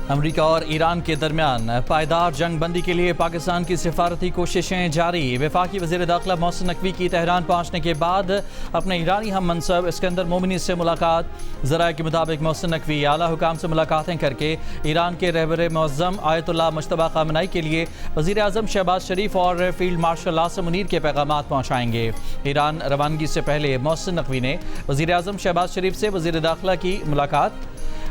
America और Iran के दरमियान पायदार जंग बंदी के लिए पाकिस्तान की सिफारती कोशिशें जारी। वफाकी वज़ीर दाखिला मोहसिन नकवी की तेहरान पहुंचने के बाद अपने ईरानी हम मनसब इस्कंदर मोमिनी से मुलाकात। ज़राए के मुताबिक मोहसिन नकवी आला हुकाम से मुलाकातें करके ईरान के रहबर मुअज़्ज़म आयतुल्लाह मुज्तबा ख़ामेनी के लिए वज़ीर आज़म शहबाज शरीफ और फील्ड मार्शल आसिम मुनीर के पैगामात पहुँचाएंगे। ईरान रवानगी से पहले मोहसिन नकवी ने वज़ीर आज़म शहबाज शरीफ से वज़ीर दाखिला की मुलाकात।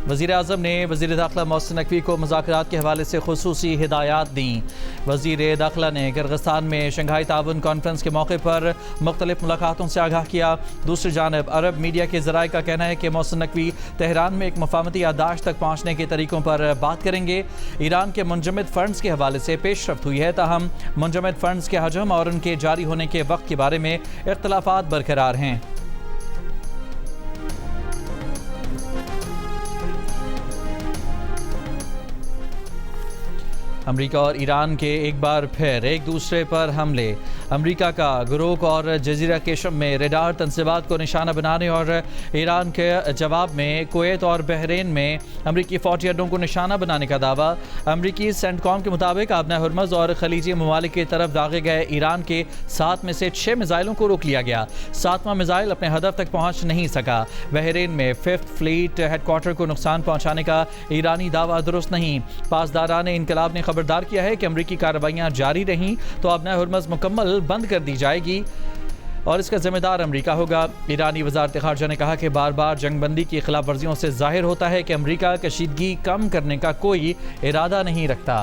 वज़ीर आज़म ने वज़ीर दाखिला मोहसिन नकवी को मुज़ाकरात के हवाले से खुसूसी हिदायत दी। वज़ीर दाखिला ने किर्गिस्तान में शंघाई ताउन कॉन्फ्रेंस के मौके पर मुख्तलिफ मुलाकातों से आगाह किया। दूसरी जानब अरब मीडिया के ज़राए का कहना है कि मोहसिन नकवी तेहरान में एक मफाहमती याददाश्त तक पहुँचने के तरीक़ों पर बात करेंगे। ईरान के मुंजमद फ़ंड्स के हवाले से पेशरफ्त हुई है, ताहम मुंजमद फ़ंड्स के हजम और उनके जारी होने के वक्त के बारे में इख्तलाफात बरकरार हैं। अमेरिका और ईरान के एक बार फिर एक दूसरे पर हमले। अमेरिका का गुरूक और जजीरा केशम में रेडार तनसीबात को निशाना बनाने और ईरान के जवाब में कुवैत और बहरीन में अमरीकी फ़ौजी अड्डों को निशाना बनाने का दावा। अमरीकी सेंटकॉम के मुताबिक आबना हुर्मज़ और खलीजी ममालिक की तरफ दागे गए ईरान के 7 में से 6 मिसाइलों को रोक लिया गया। 7वां मिसाइल अपने हदफ तक पहुँच नहीं सका। बहरीन में 5th फ्लीट हेडक्वार्टर को नुकसान पहुँचाने का ईरानी दावा दुरुस्त नहीं। पासदारान इनकलाब ने खबरदार किया है कि अमरीकी कार्रवाइयाँ जारी रहीं तो आबना हुर्मज़ मुकम्मल बंद कर दी जाएगी और इसका जिम्मेदार अमरीका होगा। ईरानी वज़ारत ख़ारजा ने कहा कि बार बार जंगबंदी की खिलाफ वर्जियों से जाहिर होता है कि अमरीका कशीदगी कम करने का कोई इरादा नहीं रखता।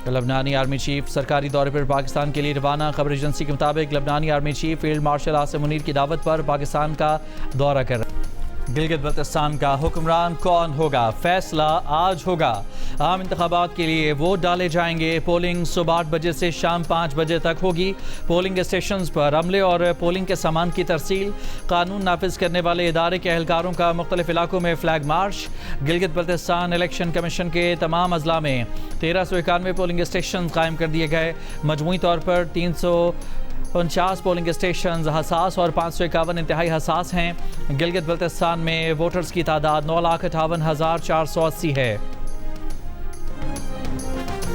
लबनानी आर्मी चीफ सरकारी दौरे पर पाकिस्तान के लिए रवाना। खबर एजेंसी के मुताबिक लबनानी army chief field marshal Asim Munir की दावत पर पाकिस्तान का दौरा कर रहे हैं। गिलगित बल्तिस्तान का हुक्मरान कौन होगा, फैसला आज होगा। आम इंतखाबात के लिए वोट डाले जाएंगे। पोलिंग सुबह 8 बजे से शाम 5 बजे तक होगी। पोलिंग स्टेशंस पर अमले और पोलिंग के सामान की तरसील। कानून नाफिज करने वाले इदारे के एहलकारों का मुख्तलिफ इलाकों में flag march. Gilgit Baltistan election commission के तमाम अजला में 1391 पोलिंग स्टेशन कायम कर दिए गए। मजमूई तौर पर 349 पोलिंग स्टेशन हसास और 551 इंतहाई हसास हैं। गिलगित बल्तिस्तान में वोटर्स की तादाद 9,58,480 है।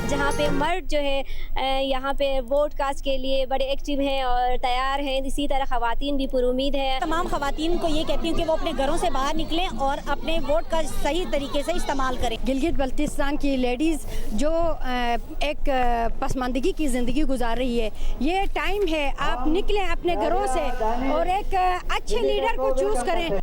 जहाँ पे मर्द जो है यहाँ पे वोट कास्ट के लिए बड़े एक्टिव हैं और तैयार हैं, इसी तरह ख़वातीन भी पुरुमीद हैं। तमाम ख़वातीन को ये कहती हूँ कि वो अपने घरों से बाहर निकलें और अपने वोट का सही तरीके से इस्तेमाल करें। गिलगित बल्तिस्तान की लेडीज़ जो एक पसमानदगी की ज़िंदगी गुजार रही है, ये टाइम है आप निकलें अपने घरों से और एक अच्छे लीडर को चूज़ करें।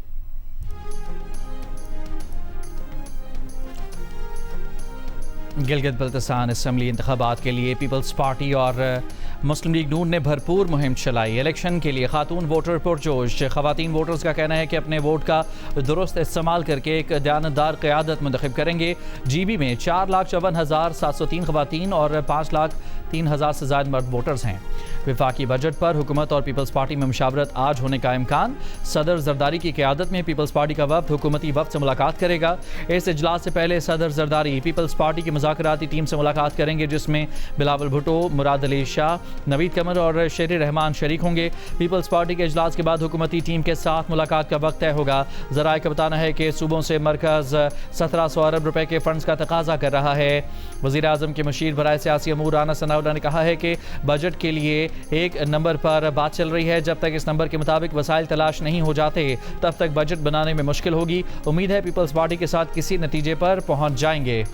गिलगित बल्तिस्तान असम्बली इंतखाबात के लिए पीपल्स पार्टी और मुस्लिम लीग नून ने भरपूर मुहिम चलाई। इलेक्शन के लिए खातून वोटर पुरजोश। खवातीन वोटर्स का कहना है कि अपने वोट का दुरुस्त इस्तेमाल करके एक दयानतदार क़यादत मुंतखब करेंगे। GB में 4,54,703 खवातीन और 5,03,000 से ज़ायद मर्द वोटर्स हैं। वफाकी बजट पर हुकूमत और पीपल्स पार्टी में मुशावरत आज होने का इम्कान। सदर जरदारी की क़यादत में पीपल्स पार्टी का वफ्द हुकूमती वफ्द से मुलाकात करेगा। इस इजलास से पहले सदर जरदारी पीपल्स पार्टी की मुज़ाकराती टीम से मुलाकात करेंगे, जिसमें बिलावल भुट्टो, मुराद अली शाह, नवीद कमर और शेर रहमान शरीक होंगे। पीपल्स पार्टी के इजलास के बाद हुकूमती टीम के साथ मुलाकात का वक्त तय होगा। ज़राए का बताना है कि सूबों से मरकज़ 1700 अरब रुपए के फंड्स का तकाजा कर रहा है। वज़ीर आज़म के मुशीर बराए सियासी अमूर राना सनाउल्लाह ने कहा है कि बजट के लिए एक नंबर पर बात चल रही है। जब तक इस नंबर के मुताबिक वसाइल तलाश नहीं हो जाते तब तक बजट बनाने में मुश्किल होगी। उम्मीद है पीपल्स पार्टी के साथ किसी नतीजे पर पहुंच जाएंगे।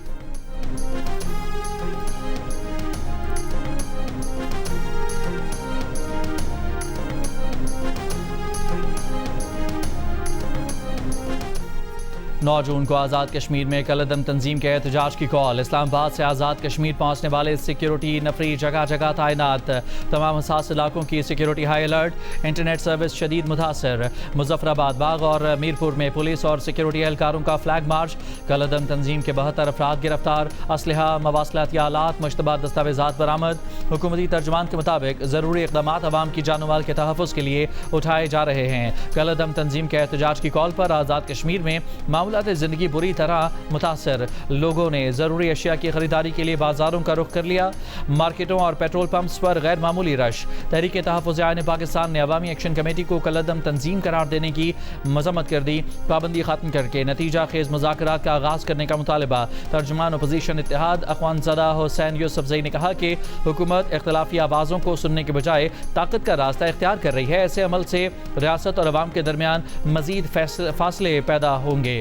नौ जून को आज़ाद कश्मीर में कलअदम तंजीम के एहतजाज की कॉल। इस्लामाबाद से आज़ाद कश्मीर पहुँचने वाले सिक्योरिटी नफरी जगह जगह तैनात। तमाम हसास इलाकों की security high alert. Internet service शदीद मुतासर। मुजफ्फराबाद, बाग और मीरपुर में पुलिस और सिक्योरिटी एहलकारों का फ्लैग मार्च। कलअदम तंजीम के 72 अफराद गिरफ्तार। असलहा, मवासलाती आलात, मुश्तबा दस्तावेजात बरामद। हुकूमती तर्जुमान के मुताबिक ज़रूरी इक़दाम अवाम की जान माल के तहफ़्फ़ुज़ के लिए उठाए जा रहे हैं। कलअदम तंजीम के एहतजाज की कॉल पर आज़ाद कश्मीर में मामला हालात ज़िंदगी बुरी तरह मुतासर, लोगों ने ज़रूरी अशिया की खरीदारी के लिए बाजारों का रुख कर लिया। मार्केटों और पेट्रोल पंप्स पर गैर मामूली रश। तहरीक तहफ़्फ़ुज़ आईन पाकिस्तान ने अवामी एक्शन कमेटी को कलअदम तंजीम करार देने की मजम्मत कर दी। पाबंदी खत्म करके नतीजा खेज मुज़ाकरात का आगाज़ करने का मुतालबा। तर्जुमान अपोजिशन इत्तेहाद अख़वानज़दा हुसैन यूसुफ़ज़ई ने कहा कि हुकूमत इख्तिलाफी आवाज़ों को सुनने के बजाय ताकत का रास्ता इख्तियार कर रही है। ऐसे अमल से रियासत और अवाम के दरमियान मज़ीद फासले पैदा होंगे।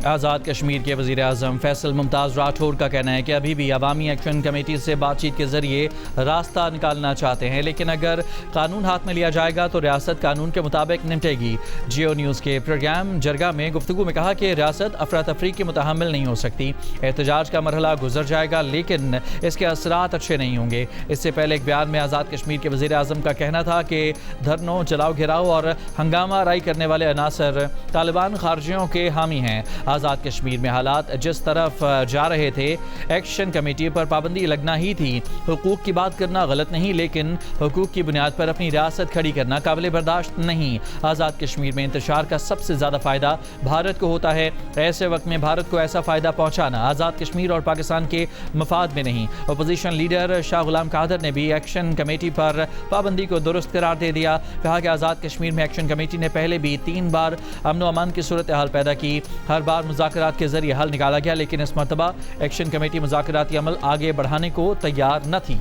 आज़ाद कश्मीर के वज़ीर आज़म फैसल मुमताज़ राठौर का कहना है कि अभी भी अवामी एक्शन कमेटी से बातचीत के ज़रिए रास्ता निकालना चाहते हैं, लेकिन अगर कानून हाथ में लिया जाएगा तो रियासत कानून के मुताबिक निपटेगी। जियो न्यूज़ के प्रोग्राम जरगा में गुफ्तगू में कहा कि रियासत अफरा तफरी की मुतहम्मिल नहीं हो सकती। एहतजाज का मरहला गुजर जाएगा लेकिन इसके असरात अच्छे नहीं होंगे। इससे पहले एक बयान में आज़ाद कश्मीर के वज़ीर आज़म का कहना था कि धरनों, जलाओ घिराव और हंगामा राई करने वाले अनासर तालिबान खारजियों के हामी हैं। आज़ाद कश्मीर में हालात जिस तरफ जा रहे थे, एक्शन कमेटी पर पाबंदी लगना ही थी। हुकूक की बात करना गलत नहीं, लेकिन हुकूक की बुनियाद पर अपनी रियासत खड़ी करना काबिल बर्दाश्त नहीं। आज़ाद कश्मीर में इंतशार का सबसे ज़्यादा फ़ायदा भारत को होता है। ऐसे वक्त में भारत को ऐसा फ़ायदा पहुँचाना आज़ाद कश्मीर और पाकिस्तान के मफाद में नहीं। अपोजिशन लीडर शाह गुलाम कादर ने भी एक्शन कमेटी पर पाबंदी को दुरुस्त करार दे दिया। कहा कि आज़ाद कश्मीर में एक्शन कमेटी ने पहले भी 3 बार अमन व अमान की सूरत हाल पैदा की। हर बार मुज़ाकरात के जरिए हल निकाला गया, लेकिन इस मरतबा एक्शन कमेटी मुज़ाकराती अमल आगे बढ़ाने को तैयार न थी।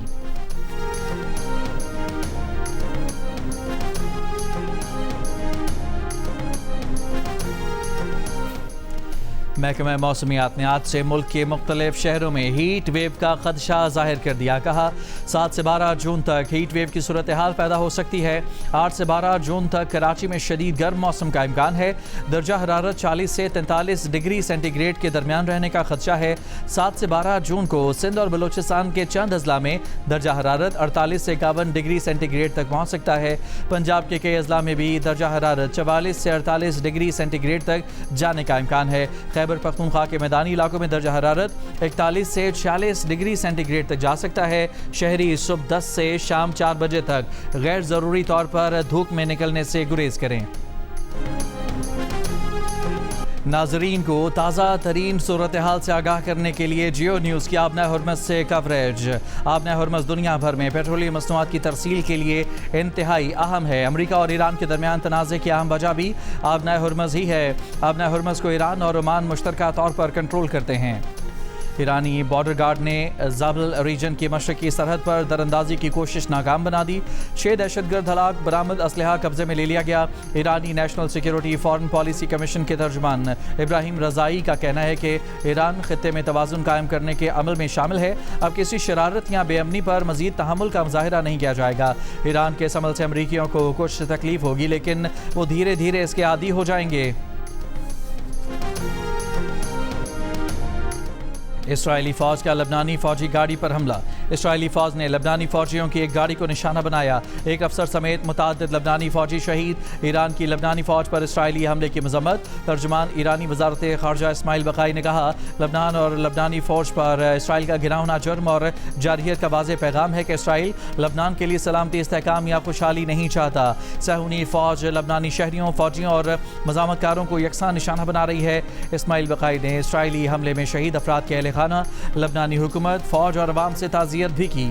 महकमा मौसमियात ने आज से मुल्क के मुख्तलिफ शहरों में हीट वेव का खदशा जाहिर कर दिया। कहा 7 से 12 जून तक हीट वेव की सूरत हाल पैदा हो सकती है। 8 से 12 जून तक कराची में शदीद गर्म मौसम का इम्कान है। दर्जा हरारत 40 से 43 डिग्री सेंटीग्रेड के दरमियान रहने का खदशा है। 7 से 12 जून को सिंध और बलूचिस्तान के चंद अजला में दर्जा हरारत 48 से 51 डिग्री सेंटीग्रेड तक पहुँच सकता है। पंजाब के कई अजला में भी दर्जा हरारत 44 से 48 डिग्री सेंटीग्रेड तक जाने का इम्कान है। खैबर पख्तूनख्वा के मैदानी इलाकों में दर्जा हरारत 41 से 46 डिग्री सेंटीग्रेड तक जा सकता है। शहरी सुबह 10 से शाम 4 बजे तक गैर ज़रूरी तौर पर धूप में निकलने से गुरेज करें। नाजरीन को ताज़ा तरीन सूरत हाल से आगाह करने के लिए जियो न्यूज़ की आबना हुर्मस से कवरेज। आबना हुर्मस दुनिया भर में पेट्रोलियम मसनूआत की तरसील के लिए इंतहाई अहम है। अमरीका और ईरान के दरमियान तनाज़े की अहम वजह भी आबना हुर्मस ही है। आबना हुर्मस को ईरान और ओमान मुश्तरका तौर पर कंट्रोल करते हैं। ईरानी बॉर्डर गार्ड ने ज़ाबल रीजन की मशरकी सरहद पर दरअंदाजी की कोशिश नाकाम बना दी। 6 दहशतगर्द हलाक, बरामद असलहा कब्जे में ले लिया गया। ईरानी national security foreign policy commission के तर्जुमान इब्राहिम रज़ाई का कहना है कि ईरान खित्ते में तवाज़ुन कायम करने के अमल में शामिल है। अब किसी शरारत या बेअमनी पर मज़ीद तहम्मुल का मुज़ाहिरा नहीं किया जाएगा। ईरान के इस अमल से अमरीकियों को कुछ तकलीफ होगी, लेकिन वो धीरे धीरे इसके आदी हो जाएंगे। इसराइली फ़ौज का लबनानी फ़ौजी गाड़ी पर हमला। इसराइली फ़ौज ने लबनानी फ़ौजियों की एक गाड़ी को निशाना बनाया। एक अफसर समेत मुताद्दिद लबनानी फ़ौजी शहीद। ईरान की लबनानी फ़ौज पर इसराइली हमले की मजम्मत। तर्जुमान ईरानी वज़ारत ख़ारजा इस्माइल बक़ाई ने कहा, लबनान और लबनानी फ़ौज पर इसराइल का गिरावना जुर्म और जारहियत का वाज़ेह पैगाम है कि इसराइल लबनान के लिए सलामती, इस्तेहकाम या खुशहाली नहीं चाहता। सहूनी फ़ौज लबनानी शहरियों, फ़ौजियों और मज़ामतकारों को यकसा निशाना बना रही है। इस्माइल बक़ाई ने इसराइली हमले में शहीद अफराद के अहले खाना, लबनानी हुकूमत, फ़ौज और अवाम से ताज़ियत भी की।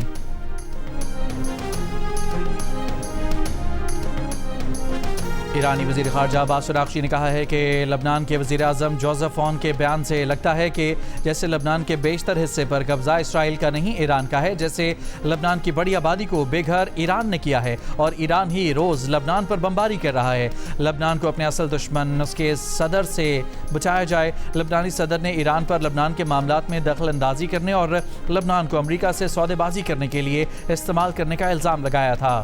ईरानी वज़ीर ख़ारजा अब्बास अराग़ची ने कहा है कि लबनान के वज़ीर आज़म जोसेफ ऑन के बयान से लगता है कि जैसे लबनान के बेशतर हिस्से पर कब्ज़ा इसराइल का नहीं ईरान का है, जैसे लबनान की बड़ी आबादी को बेघर ईरान ने किया है और ईरान ही रोज़ लबनान पर बमबारी कर रहा है। लबनान को अपने असल दुश्मन उसके सदर से बचाया जाए। लबनानी सदर ने ईरान पर लबनान के मामलात में दखल अंदाजी करने और लबनान को अमरीका से सौदेबाजी करने के लिए इस्तेमाल करने का इल्ज़ाम लगाया था।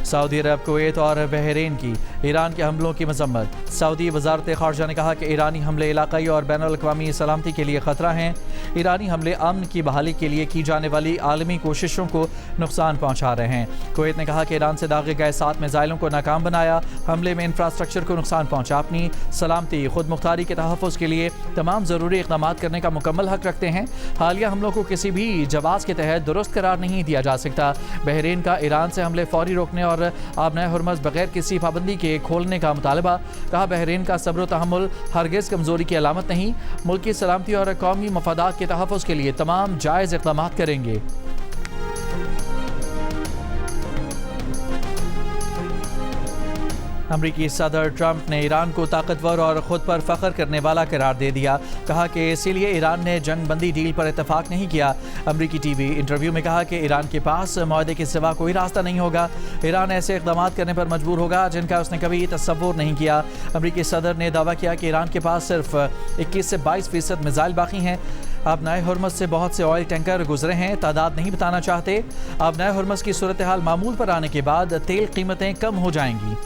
सऊदी अरब, कुवैत और बहरीन की ईरान के हमलों की मजम्मत। सऊदी वजारत खारजा ने कहा कि ईरानी हमले इलाकाई और बैनुल-अक़वामी सलामती के लिए ख़तरा हैं। ईरानी हमले अमन की बहाली के लिए की जाने वाली आलमी कोशिशों को नुकसान पहुँचा रहे हैं। कुवैत ने कहा कि ईरान से दागे गए 7 मिसाइलों को नाकाम बनाया, हमले में इंफ्रास्ट्रक्चर को नुकसान पहुँचा। अपनी सलामती खुद मुख्तारी के तहफ़्फ़ुज़ के लिए तमाम ज़रूरी इक़दाम करने का मुकम्मल हक़ रखते हैं। हालिया हमलों को किसी भी जवाज़ के तहत दुरुस्त करार नहीं दिया जा सकता। बहरीन का ईरान से हमले फौरी रोकने और आबनाए हुर्मुज़ बगैर किसी पाबंदी के खोलने का मुतालबा। कहा बहरीन का सब्र व तहम्मुल हरगिज़ कमज़ोरी की अलामत नहीं, मुल्क की सलामती और कौमी मफादात के तहफ़्फ़ुज़ के लिए तमाम जायज़ इक़दाम करेंगे। अमरीकी सदर ट्रंप ने ईरान को ताकतवर और ख़ुद पर फ़ख्र करने वाला करार दे दिया। कहा कि इसीलिए ईरान ने जंग बंदी डील पर इत्तफाक नहीं किया। अमरीकी टीवी इंटरव्यू में कहा कि ईरान के पास मुआहदे के सिवा कोई रास्ता नहीं होगा। ईरान ऐसे इक़दाम करने पर मजबूर होगा जिनका उसने कभी तसव्वुर नहीं किया। अमरीकी सदर ने दावा किया कि ईरान के पास सिर्फ 21 से 22% मिसाइल बाकी हैं। आबनाए हुर्मुज़ से बहुत से ऑयल टैंकर गुजरे हैं, तादाद नहीं बताना चाहते। आबनाए हुर्मुज़ की सूरत हाल मामूल पर आने के बाद तेल कीमतें कम हो जाएंगी।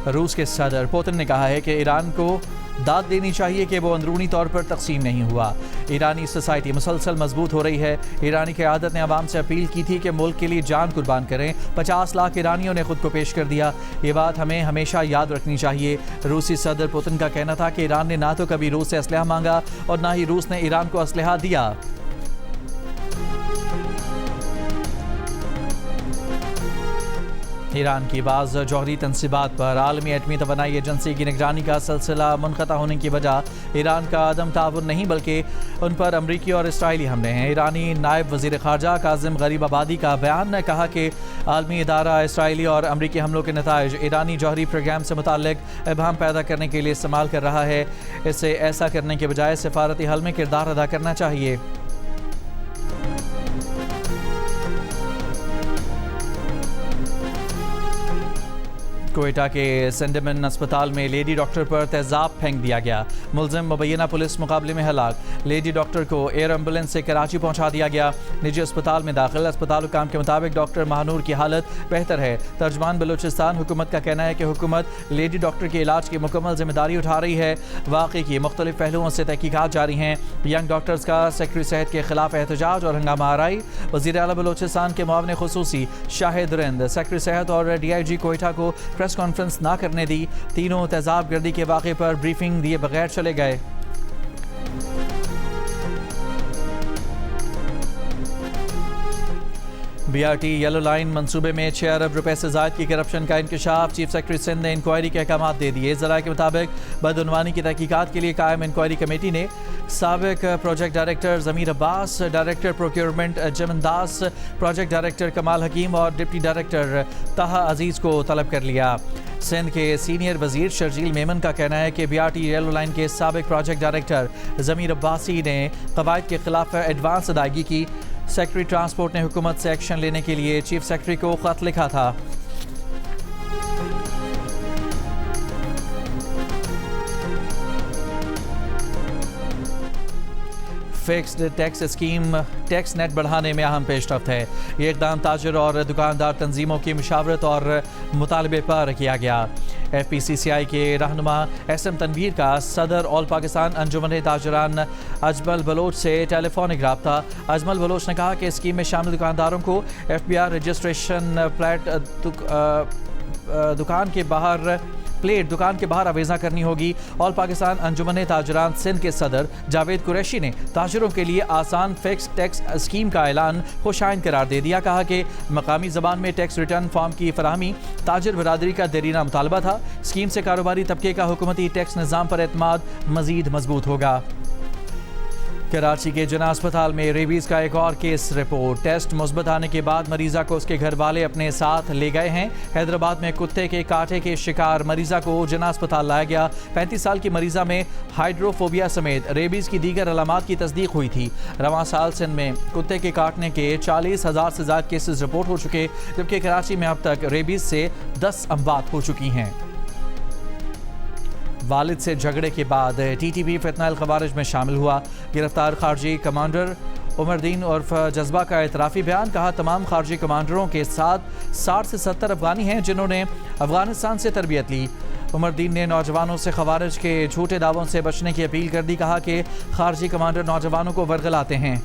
रूस के सदर पुतिन ने कहा है कि ईरान को दाद देनी चाहिए कि वो अंदरूनी तौर पर तकसीम नहीं हुआ। ईरानी सोसाइटी मुसलसल मजबूत हो रही है। ईरानी क़यादत ने आवाम से अपील की थी कि मुल्क के लिए जान कुर्बान करें। 50 लाख ईरानियों ने खुद को पेश कर दिया। ये बात हमें हमेशा याद रखनी चाहिए। रूसी सदर पुतिन का कहना था कि ईरान ने ना तो कभी रूस से असलहा मांगा और ना ही रूस ने ईरान को असलहा दिया। ईरान की बाज़ जौहरी तनसीबात पर आलमी एटमी तवानाई एजेंसी की निगरानी का सिलसिला मुनक़ता होने की वजह ईरान का अदम ताउन नहीं बल्कि उन पर अमरीकी और इसराइली हमले हैं। ईरानी नायब वज़ीर ख़ारजा काज़िम गरीबाबादी का बयान ने कहा कि आलमी इदारा इसराइली और अमरीकी हमलों के नताइज ईरानी जौहरी प्रोग्राम से मुताल्लिक़ इबहम पैदा करने के लिए इस्तेमाल कर रहा है। इसे ऐसा करने के बजाय सिफारती हल में किरदार अदा करना चाहिए। कोयटा के सेंडमन अस्पताल में लेडी डॉक्टर पर तेज़ाब फेंक दिया गया। मुलजिम मुबैना पुलिस मुकाबले में हलाक। लेडी डॉक्टर को एयर एम्बुलेंस से कराची पहुंचा दिया गया। निजी अस्पताल में दाखिल। अस्पताल हुकाम के मुताबिक डॉक्टर महानूर की हालत बेहतर है। तर्जमान बलूचिस्तान हुकूमत का कहना है कि हुकूमत लेडी डॉक्टर के इलाज की मुकम्मल जिम्मेदारी उठा रही है। वाक़े की मुख्तलिफ पहलुओं से तहकीकात जारी हैं। यंग डॉक्टर्स का सेक्रेटरी सेहत के खिलाफ एहतजाज और हंगामा आराई। वज़ीर आला बलूचिस्तान के मुआविन खुसूसी शाहिद रिंद सेक्रेटरी सेहत और DIG कोयटा को प्रेस कॉन्फ्रेंस ना करने दी। तीनों तेज़ाब गर्दी के वाक़े पर ब्रीफिंग दिए बगैर चले गए। BRT येलो लाइन मंसूबे में 6 अरब रुपए से ज़ायद की करप्शन का इंकशाफ। चीफ सेक्रेटरी सिंध ने इंक्वायरी के अहकाम दे दिए। ज़राए के मुताबिक बदउनवानी की तहकीकात के लिए कायम इंक्वायरी कमेटी ने साबिक प्रोजेक्ट डायरेक्टर ज़मीर अब्बास, डायरेक्टर प्रोक्योरमेंट जमन दास, प्रोजेक्ट डायरेक्टर कमाल हकीम और डिप्टी डायरेक्टर ताहा अजीज़ को तलब कर लिया। सिंध के सीनियर वजीर शर्जील मेमन का कहना है कि BRT येलो लाइन के साबिक प्रोजेक्ट डायरेक्टर ज़मीर अब्बासी ने कवायद के खिलाफ एडवांस अदायगी की। सेक्रेटरी ट्रांसपोर्ट ने हुकूमत से एक्शन लेने के लिए चीफ सेक्रेटरी को खत लिखा था। Fixed tax scheme tax net बढ़ाने में अहम पेशरफ्त है। ये इक़दाम ताजर और दुकानदार तंजीमों की मुशावरत और मुतालबे पर किया गया। FPCCI के रहनुमा SM तनवीर का सदर ऑल पाकिस्तान अंजुमन ताजरान अजमल बलोच से टेलीफोनिक रब्ता। अजमल बलोच ने कहा कि स्कीम में शामिल दुकानदारों को FBR रजिस्ट्रेशन दुकान के बाहर आवेज़ा करनी होगी। ऑल पाकिस्तान अंजुमन ताजरान सिंध के सदर जावेद कुरैशी ने ताजरों के लिए आसान फिक्स टैक्स स्कीम का ऐलान खुशाइन करार दे दिया। कहा कि मकामी ज़बान में टैक्स रिटर्न फॉर्म की फराहमी ताजर बरादरी का देरीना मुतालबा था। स्कीम से कारोबारी तबके का हुकूमती टैक्स निज़ाम पर एतमाद मज़ीद मजबूत होगा। कराची के जना अस्पताल में रेबीज़ का एक और केस रिपोर्ट। टेस्ट मुस्बत आने के बाद मरीज़ा को उसके घर वाले अपने साथ ले गए हैं। हैदराबाद में कुत्ते के कांटे के शिकार मरीज़ा को जना अस्पताल लाया गया। 35 साल की मरीज़ा में हाइड्रोफोबिया समेत रेबीज़ की दीगर अलामात की तस्दीक हुई थी। रवां साल सिंध में कुत्ते के काटने के 40,000 से ज़्यादा केसेस रिपोर्ट हो चुके, जबकि कराची में अब तक रेबीज़ से 10 अमवात हो चुकी हैं। वालिद से झगड़े के बाद टीटीपी फितना खवारिज में शामिल हुआ। गिरफ्तार खारजी कमांडर उमरदीन उर्फ जज्बा का एतराफ़ी बयान। कहा तमाम खारजी कमांडरों के साथ 60 से 70 अफगानी हैं जिन्होंने अफगानिस्तान से तरबियत ली। उमरदीन ने नौजवानों से खवारिज के झूठे दावों से बचने की अपील कर दी। कहा कि खारजी कमांडर नौजवानों को वर्गलाते हैं।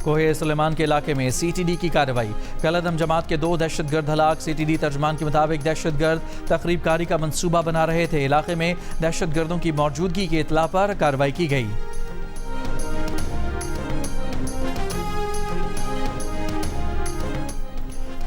कोहे सुलेमान के इलाके में सीटीडी की कार्रवाई। कलअदम जमात के 2 दहशतगर्द हलाक। सीटीडी तर्जमान के मुताबिक दहशतगर्द तकरीब कारी का मंसूबा बना रहे थे। इलाके में दहशतगर्दों की मौजूदगी की इत्तला पर कार्रवाई की गई।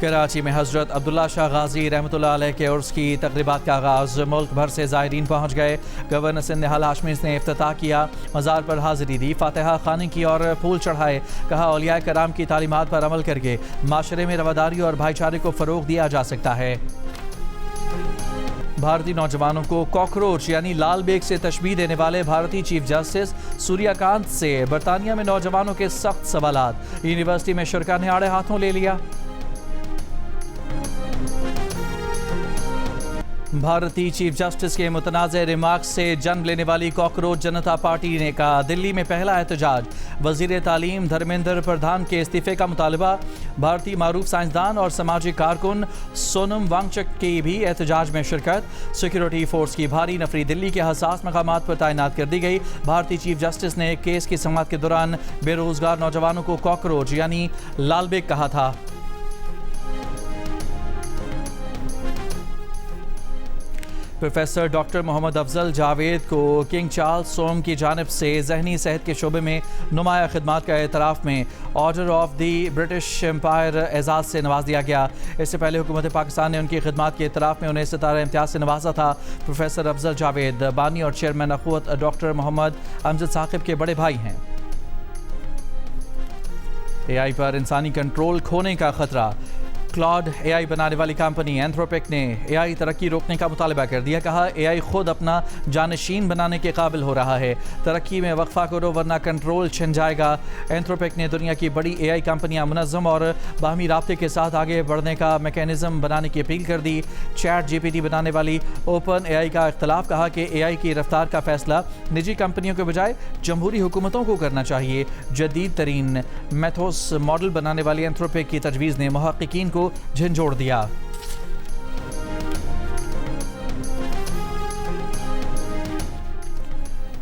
कराची में हजरत अब्दुल्ला शाह गाजी रहमतुल्लाह अलैह के उर्स की तकरीबात का आगाज़। मुल्क भर से ज़ायरीन पहुँच गए। गवर्नर सिंध निहाल हाशमी ने इफ्तिताह किया। मज़ार पर हाज़िरी दी, फातिहा ख़ानी की और फूल चढ़ाए। कहा औलिया कराम की तालीमात पर अमल करके माशरे में रवादारी और भाईचारे को फ़रोग़ दिया जा सकता है। भारतीय नौजवानों को कॉकरोच यानी लाल बेग से तशबीह देने वाले भारतीय चीफ जस्टिस सूर्यकांत से बरतानिया में नौजवानों के सख्त सवालात। यूनिवर्सिटी में शुरा ने आड़े हाथों ले लिया। भारतीय चीफ जस्टिस के मुतनाज़ रिमार्क्स से जन्म लेने वाली कॉकरोच जनता पार्टी ने कहा दिल्ली में पहला एहतजाज। वज़ीर तालीम धर्मेंद्र प्रधान के इस्तीफे का मुतालबा। भारतीय मारूफ साइंसदान और समाजी कारकुन सोनम वांगचक की भी एहतजाज में शिरकत। सिक्योरिटी फोर्स की भारी नफरी दिल्ली के हसास मकामात पर तैनात कर दी गई। भारतीय चीफ जस्टिस ने केस की समाअत के दौरान बेरोजगार नौजवानों को कॉकरोच यानी लाल बेग कहा था। प्रोफेसर डॉक्टर मोहम्मद अफजल जावेद को किंग चार्ल्स सोम की जानिब से जहनी सेहत के शोबे में नुमाया खिदमात का एतराफ़ में Order of the British Empire एजाज़ से नवाज दिया गया। इससे पहले हुकूमत पाकिस्तान ने उनकी खिदमात के एतराफ़ में उन्हें सितारा इम्तियाज़ से नवाजा था। प्रोफेसर अफजल जावेद बानी और चेयरमैन अखुवत डॉक्टर मोहम्मद अमजद साकिब के बड़े भाई हैं। AI पर इंसानी कंट्रोल खोने का खतरा। क्लाउड AI बनाने वाली कंपनी एंथ्रोपिक ने AI तरक्की रोकने का मुतालबा कर दिया। कहा AI खुद अपना जानशीन बनाने के काबिल हो रहा है। तरक्की में वक्फा करो वरना कंट्रोल छिन जाएगा। एंथ्रोपिक ने दुनिया की बड़ी AI कंपनियां मुनज़्ज़म और बाहमी राब्ते के साथ आगे बढ़ने का मैकेनिज़्म बनाने की अपील कर दी। चैट GPT बनाने वाली ओपन AI का इख्तलाफ। कहा कि AI की रफ्तार का फैसला निजी कंपनियों के बजाय जमहूरी हुकूमतों को करना चाहिए। जदीद तरीन मेथोस मॉडल बनाने वाली एंथ्रोपिक की तजवीज़ ने मुहक्किकीन को झंझोड़ दिया।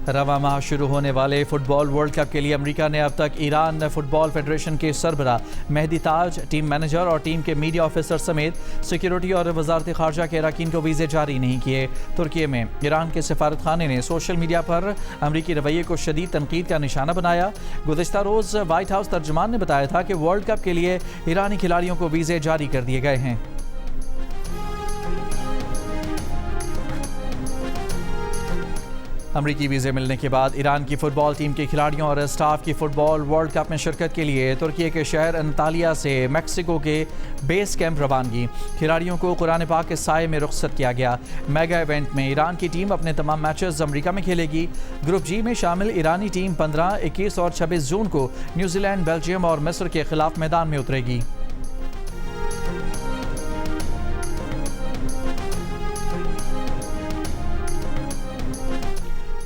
रवा माह शुरू होने वाले फुटबॉल वर्ल्ड कप के लिए अमेरिका ने अब तक ईरान फुटबॉल फेडरेशन के सरबरा मेहदी ताज, टीम मैनेजर और टीम के मीडिया ऑफिसर समेत सिक्योरिटी और वजारत खारजा के अरकान को वीज़े जारी नहीं किए। तुर्की में ईरान के सफारत खाने ने सोशल मीडिया पर अमरीकी रवैये को शदीद तनकीद का निशाना बनाया। गुज़िश्ता रोज़ वाइट हाउस तर्जुमान ने बताया था कि वर्ल्ड कप के लिए ईरानी खिलाड़ियों को वीज़े जारी कर दिए गए हैं। अमरीकी वीज़े मिलने के बाद ईरान की फुटबॉल टीम के खिलाड़ियों और स्टाफ की फुटबॉल वर्ल्ड कप में शिरकत के लिए तुर्की के शहर अंतालिया से मैक्सिको के बेस कैंप रवानगी। खिलाड़ियों को कुरान पाक के साए में रुखसत किया गया। मेगा इवेंट में ईरान की टीम अपने तमाम मैचेस अमरीका में खेलेगी। ग्रुप जी में शामिल ईरानी टीम 15, 21 और 26 जून को न्यूजीलैंड, बेल्जियम और मिस्र के खिलाफ मैदान में उतरेगी।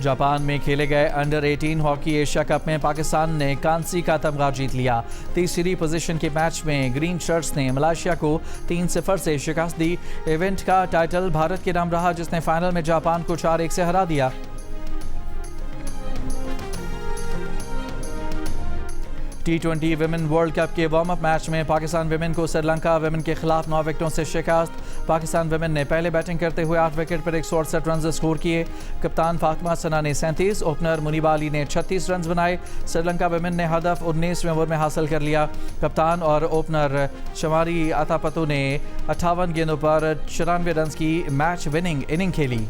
जापान में खेले गए अंडर 18 हॉकी एशिया कप में पाकिस्तान ने कांसी का तमगा जीत लिया। तीसरी पोजीशन के मैच में ग्रीन शर्ट्स ने मलेशिया को 3-0 से शिकस्त दी। इवेंट का टाइटल भारत के नाम रहा जिसने फाइनल में जापान को 4-1 से हरा दिया। T20 विमेन वर्ल्ड कप के वार्म अप मैच में पाकिस्तान विमेन को श्रीलंका विमेन के खिलाफ 9 विकेटों से शिकस्त। पाकिस्तान विमेन ने पहले बैटिंग करते हुए 8 विकेट पर 168 रन स्कोर किए। कप्तान फातिमा सना ने 37, ओपनर मुनीबा अली ने 36 रन बनाए। श्रीलंका विमेन ने हदफ 19वें ओवर में हासिल कर लिया। कप्तान और ओपनर शमारी अतापतु ने 58 गेंदों पर 94 रन की मैच विनिंग इनिंग खेली।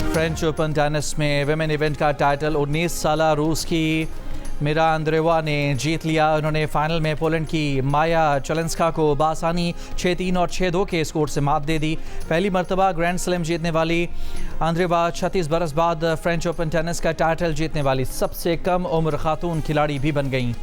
फ्रेंच ओपन टेनिस में विमेन इवेंट का टाइटल 19 साला रूस की मिरा अंद्रेवा ने जीत लिया। उन्होंने फाइनल में पोलैंड की माया चलेंस्का को बासानी 6-3 और 6-2 के स्कोर से मात दे दी। पहली मर्तबा ग्रैंड स्लैम जीतने वाली अंद्रेवा 36 बरस बाद फ्रेंच ओपन टेनिस का टाइटल जीतने वाली सबसे कम उम्र खातून खिलाड़ी भी बन गईं।